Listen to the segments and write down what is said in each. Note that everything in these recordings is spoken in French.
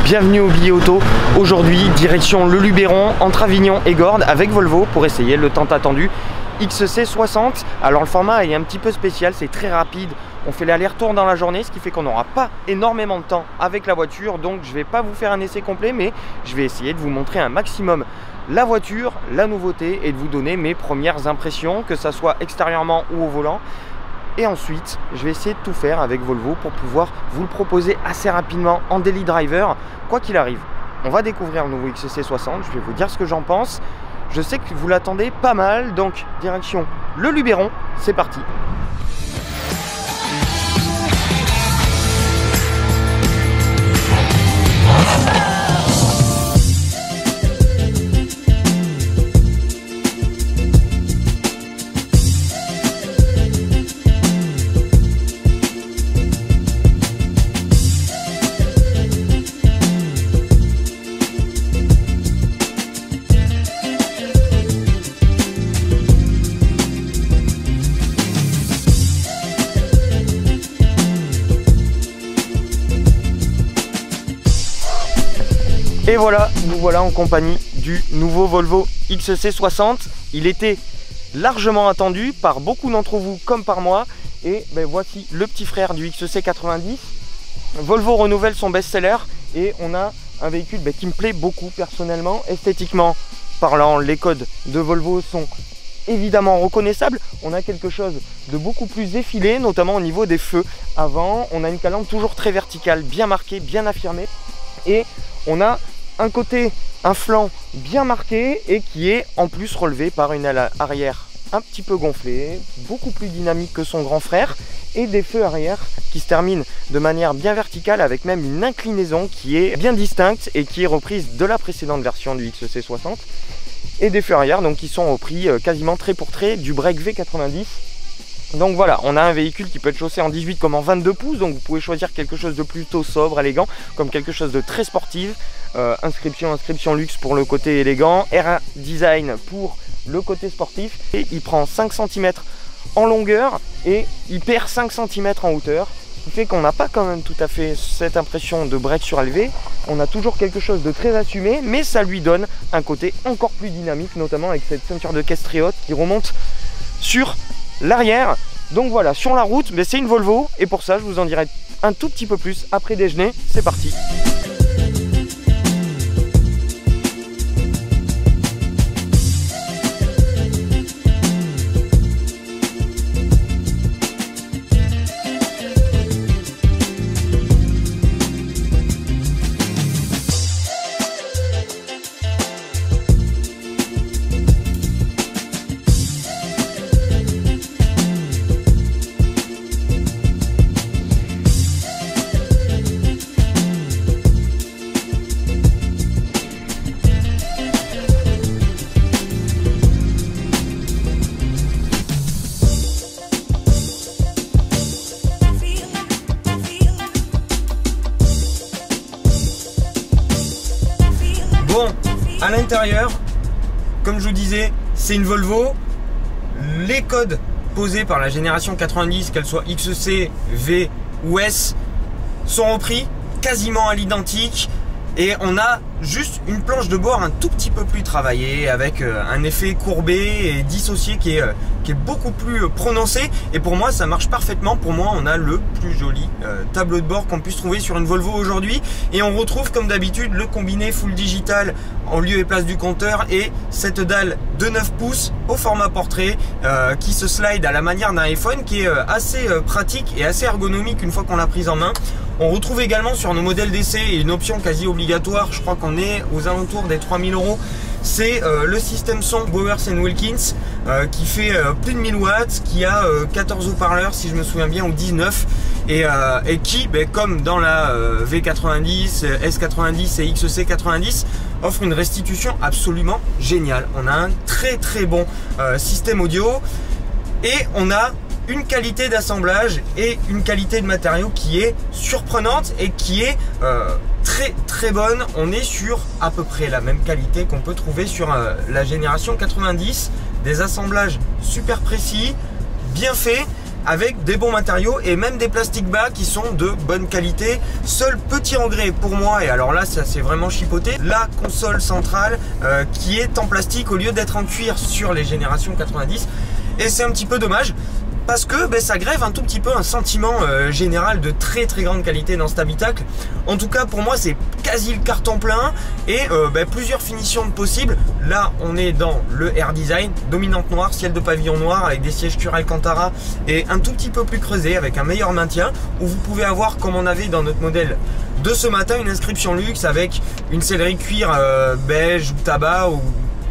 Bienvenue au Billet Auto. Aujourd'hui, direction le Luberon, entre Avignon et Gordes avec Volvo pour essayer le tant attendu XC60. Alors le format est un petit peu spécial, c'est très rapide. On fait l'aller-retour dans la journée, ce qui fait qu'on n'aura pas énormément de temps avec la voiture. Donc je ne vais pas vous faire un essai complet, mais je vais essayer de vous montrer un maximum la voiture, la nouveauté et de vous donner mes premières impressions, que ça soit extérieurement ou au volant. Et ensuite, je vais essayer de tout faire avec Volvo pour pouvoir vous le proposer assez rapidement en daily driver, quoi qu'il arrive. On va découvrir le nouveau XC60, je vais vous dire ce que j'en pense. Je sais que vous l'attendez pas mal, donc direction le Luberon, c'est parti. Et voilà, nous voilà en compagnie du nouveau Volvo XC60. Il était largement attendu par beaucoup d'entre vous comme par moi. Et ben voici le petit frère du XC90. Volvo renouvelle son best-seller et on a un véhicule qui me plaît beaucoup personnellement. Esthétiquement parlant, les codes de Volvo sont évidemment reconnaissables. On a quelque chose de beaucoup plus effilé, notamment au niveau des feux avant. On a une calandre toujours très verticale, bien marquée, bien affirmée. Et on a un côté, un flanc bien marqué et qui est en plus relevé par une aile arrière un petit peu gonflée, beaucoup plus dynamique que son grand frère, et des feux arrière qui se terminent de manière bien verticale avec même une inclinaison qui est bien distincte et qui est reprise de la précédente version du XC60, et des feux arrière donc qui sont repris quasiment trait pour trait du break V90. Donc voilà, on a un véhicule qui peut être chaussé en 18 comme en 22 pouces, donc vous pouvez choisir quelque chose de plutôt sobre, élégant, comme quelque chose de très sportif. Inscription luxe pour le côté élégant, Air Design pour le côté sportif. Et il prend 5 cm en longueur et il perd 5 cm en hauteur. Ce qui fait qu'on n'a pas quand même tout à fait cette impression de break surélevé. On a toujours quelque chose de très assumé, mais ça lui donne un côté encore plus dynamique, notamment avec cette ceinture de caisse très haute qui remonte sur l'arrière. Donc voilà, sur la route, c'est une Volvo et pour ça je vous en dirai un tout petit peu plus après déjeuner. C'est parti. Bon, à l'intérieur, comme je vous disais, c'est une Volvo. Les codes posés par la génération 90, qu'elle soit XC, V ou S, sont repris quasiment à l'identique. Et on a juste une planche de bord un tout petit peu plus travaillée, avec un effet courbé et dissocié qui est beaucoup plus prononcé. Et pour moi, ça marche parfaitement. Pour moi, on a le plus joli tableau de bord qu'on puisse trouver sur une Volvo aujourd'hui. Et on retrouve, comme d'habitude, le combiné full digital en lieu et place du compteur et cette dalle de 9 pouces au format portrait qui se slide à la manière d'un iPhone, qui est assez pratique et assez ergonomique une fois qu'on l'a prise en main. On retrouve également sur nos modèles d'essai une option quasi obligatoire, je crois qu'on est aux alentours des 3000 €. C'est le système son Bowers & Wilkins qui fait plus de 1000 watts, qui a 14 haut-parleurs si je me souviens bien, ou 19, et qui, comme dans la V90, S90 et XC90, offre une restitution absolument géniale. On a un très très bon système audio et on a une qualité d'assemblage et une qualité de matériaux qui est surprenante et qui est très très bonne. On est sur à peu près la même qualité qu'on peut trouver sur la génération 90, des assemblages super précis, bien faits, avec des bons matériaux et même des plastiques bas qui sont de bonne qualité. Seul petit regret pour moi, et alors là ça c'est vraiment chipoté, la console centrale qui est en plastique au lieu d'être en cuir sur les générations 90, et c'est un petit peu dommage. Parce que ça grève un tout petit peu un sentiment général de très grande qualité dans cet habitacle. En tout cas pour moi c'est quasi le carton plein et plusieurs finitions possibles. Là on est dans le Air Design, dominante noire, ciel de pavillon noir avec des sièges cuir Alcantara et un tout petit peu plus creusé avec un meilleur maintien, où vous pouvez avoir, comme on avait dans notre modèle de ce matin, une inscription luxe avec une sellerie cuir beige ou tabac, ou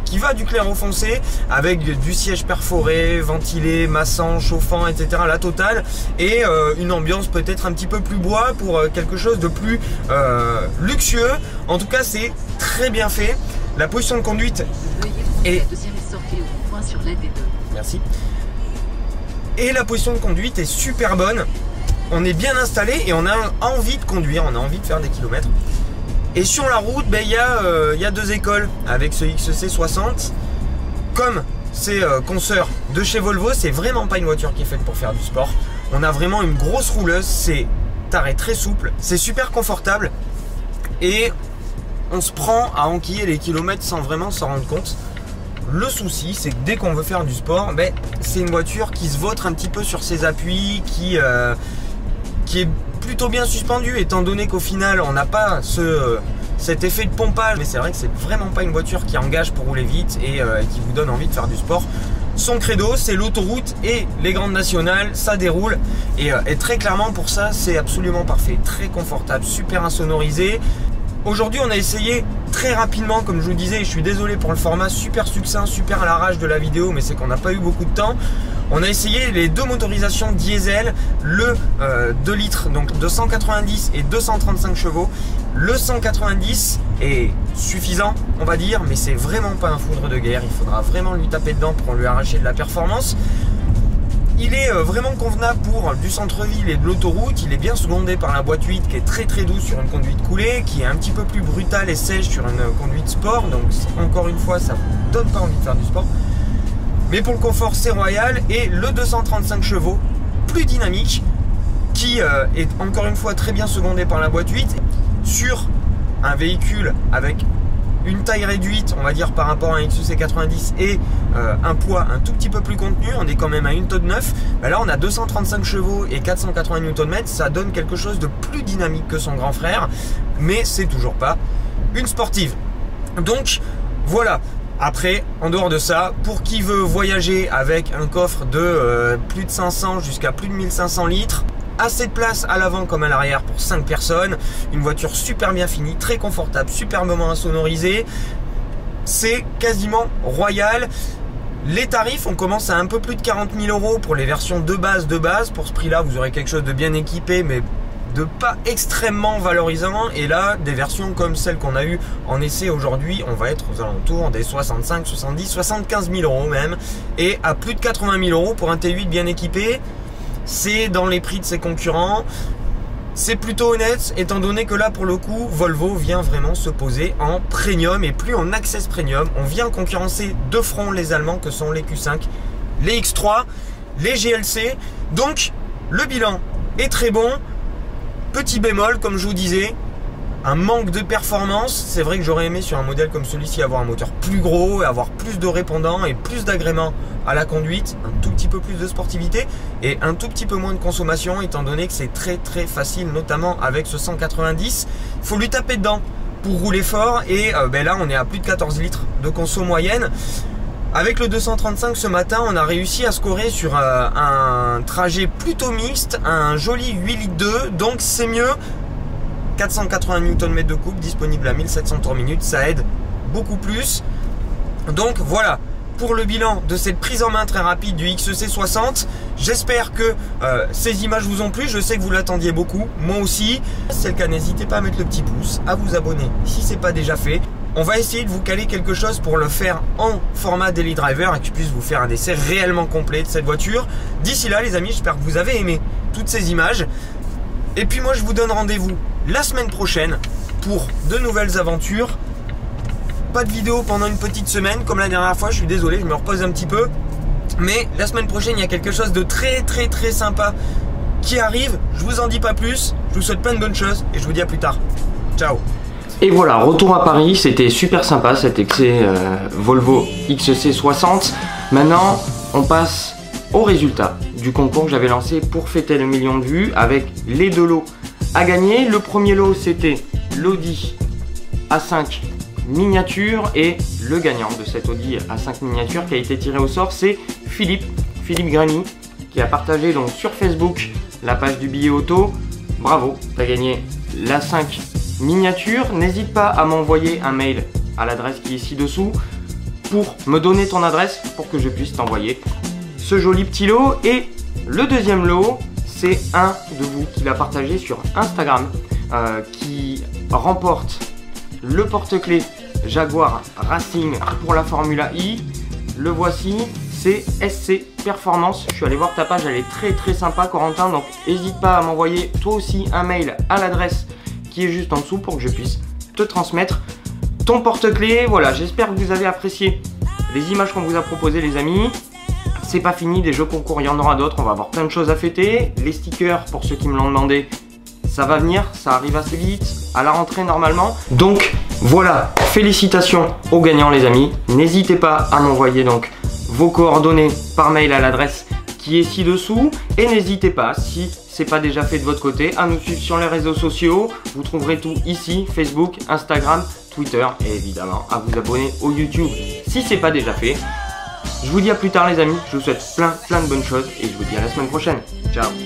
qui va du clair au foncé, avec du siège perforé, ventilé, massant, chauffant, etc. la totale, et une ambiance peut-être un petit peu plus bois pour quelque chose de plus luxueux. En tout cas c'est très bien fait. La position de conduite est... Merci. Et la position de conduite est super bonne. On est bien installé et on a envie de conduire, on a envie de faire des kilomètres. Et sur la route, il y a deux écoles avec ce XC60. Comme c'est consoeur de chez Volvo, c'est vraiment pas une voiture qui est faite pour faire du sport. On a vraiment une grosse rouleuse, c'est taré très souple, c'est super confortable et on se prend à enquiller les kilomètres sans vraiment s'en rendre compte. Le souci, c'est que dès qu'on veut faire du sport, c'est une voiture qui se vautre un petit peu sur ses appuis, qui est plutôt bien suspendu, étant donné qu'au final on n'a pas cet effet de pompage, mais c'est vrai que c'est vraiment pas une voiture qui engage pour rouler vite et qui vous donne envie de faire du sport. Son credo c'est l'autoroute et les grandes nationales, ça déroule et très clairement pour ça c'est absolument parfait, très confortable, super insonorisé. Aujourd'hui on a essayé très rapidement, comme je vous disais, je suis désolé pour le format super succinct, super à l'arrache de la vidéo, mais c'est qu'on n'a pas eu beaucoup de temps. On a essayé les deux motorisations diesel, le 2 litres, donc de 190 et 235 chevaux. Le 190 est suffisant, on va dire, mais c'est vraiment pas un foudre de guerre. Il faudra vraiment lui taper dedans pour lui arracher de la performance. Il est vraiment convenable pour du centre-ville et de l'autoroute. Il est bien secondé par la boîte 8 qui est très douce sur une conduite coulée, qui est un petit peu plus brutale et sèche sur une conduite sport. Donc encore une fois, ça ne donne pas envie de faire du sport. Mais pour le confort, c'est royal. Et le 235 chevaux, plus dynamique, qui est encore une fois très bien secondé par la boîte 8 sur un véhicule avec une taille réduite, on va dire, par rapport à un XC90 et un poids un tout petit peu plus contenu. On est quand même à 1 tonne 9. Là on a 235 chevaux et 480 Nm. Ça donne quelque chose de plus dynamique que son grand frère, mais c'est toujours pas une sportive. Donc voilà. Après, en dehors de ça, pour qui veut voyager avec un coffre de plus de 500 jusqu'à plus de 1500 litres, assez de place à l'avant comme à l'arrière pour 5 personnes, une voiture super bien finie, très confortable, superbement insonorisée, c'est quasiment royal. Les tarifs, on commence à un peu plus de 40 000 € pour les versions de base. Pour ce prix là vous aurez quelque chose de bien équipé mais de pas extrêmement valorisant, et là des versions comme celle qu'on a eu en essai aujourd'hui, on va être aux alentours des 65, 70, 75 000 € même, et à plus de 80 000 € pour un T8 bien équipé. C'est dans les prix de ses concurrents, c'est plutôt honnête étant donné que là pour le coup Volvo vient vraiment se poser en premium et plus en access premium. On vient concurrencer de front les Allemands que sont les Q5, les X3, les GLC. Donc le bilan est très bon. Petit bémol, comme je vous disais, un manque de performance. C'est vrai que j'aurais aimé sur un modèle comme celui-ci avoir un moteur plus gros, avoir plus de répondants et plus d'agréments à la conduite, un tout petit peu plus de sportivité et un tout petit peu moins de consommation, étant donné que c'est très facile, notamment avec ce 190. Il faut lui taper dedans pour rouler fort et là on est à plus de 14 litres de conso moyenne. Avec le 235 ce matin, on a réussi à scorer sur un trajet plutôt mixte, un joli 8 litres 2, donc c'est mieux. 480 Nm de couple, disponible à 1700 tours minute, ça aide beaucoup plus. Donc voilà pour le bilan de cette prise en main très rapide du XC60. J'espère que ces images vous ont plu, je sais que vous l'attendiez beaucoup, moi aussi. Si c'est le cas, n'hésitez pas à mettre le petit pouce, à vous abonner si ce n'est pas déjà fait. On va essayer de vous caler quelque chose pour le faire en format Daily Driver et que je puisse vous faire un essai réellement complet de cette voiture. D'ici là les amis, j'espère que vous avez aimé toutes ces images. Et puis moi je vous donne rendez-vous la semaine prochaine pour de nouvelles aventures. Pas de vidéo pendant une petite semaine comme la dernière fois, je suis désolé, je me repose un petit peu. Mais la semaine prochaine, il y a quelque chose de très sympa qui arrive. Je vous en dis pas plus. Je vous souhaite plein de bonnes choses et je vous dis à plus tard. Ciao. Et voilà, retour à Paris. C'était super sympa cet excès Volvo XC60. Maintenant, on passe au résultat du concours que j'avais lancé pour fêter le 1 million de vues avec les 2 lots à gagner. Le premier lot, c'était l'Audi A5 miniature et le gagnant de cet Audi A5 miniature qui a été tiré au sort, c'est Philippe Gramy, qui a partagé donc sur Facebook la page du billet auto. Bravo, tu as gagné l'A5 miniature. N'hésite pas à m'envoyer un mail à l'adresse qui est ici dessous pour me donner ton adresse pour que je puisse t'envoyer ce joli petit lot. Et le deuxième lot, c'est un de vous qui l'a partagé sur Instagram qui remporte le porte-clés Jaguar Racing pour la Formula I. Le voici, c'est SC Performance. Je suis allé voir ta page, elle est très sympa, Corentin. Donc n'hésite pas à m'envoyer toi aussi un mail à l'adresse qui est juste en dessous pour que je puisse te transmettre ton porte-clés. Voilà, j'espère que vous avez apprécié les images qu'on vous a proposées, les amis. C'est pas fini, des jeux concours, il y en aura d'autres. On va avoir plein de choses à fêter. Les stickers, pour ceux qui me l'ont demandé, ça va venir, ça arrive assez vite, à la rentrée normalement. Donc voilà, félicitations aux gagnants les amis. N'hésitez pas à m'envoyer donc vos coordonnées par mail à l'adresse qui est ci-dessous. Et n'hésitez pas, si c'est pas déjà fait de votre côté, à nous suivre sur les réseaux sociaux. Vous trouverez tout ici, Facebook, Instagram, Twitter et évidemment à vous abonner au YouTube si c'est pas déjà fait. Je vous dis à plus tard les amis, je vous souhaite plein de bonnes choses et je vous dis à la semaine prochaine. Ciao.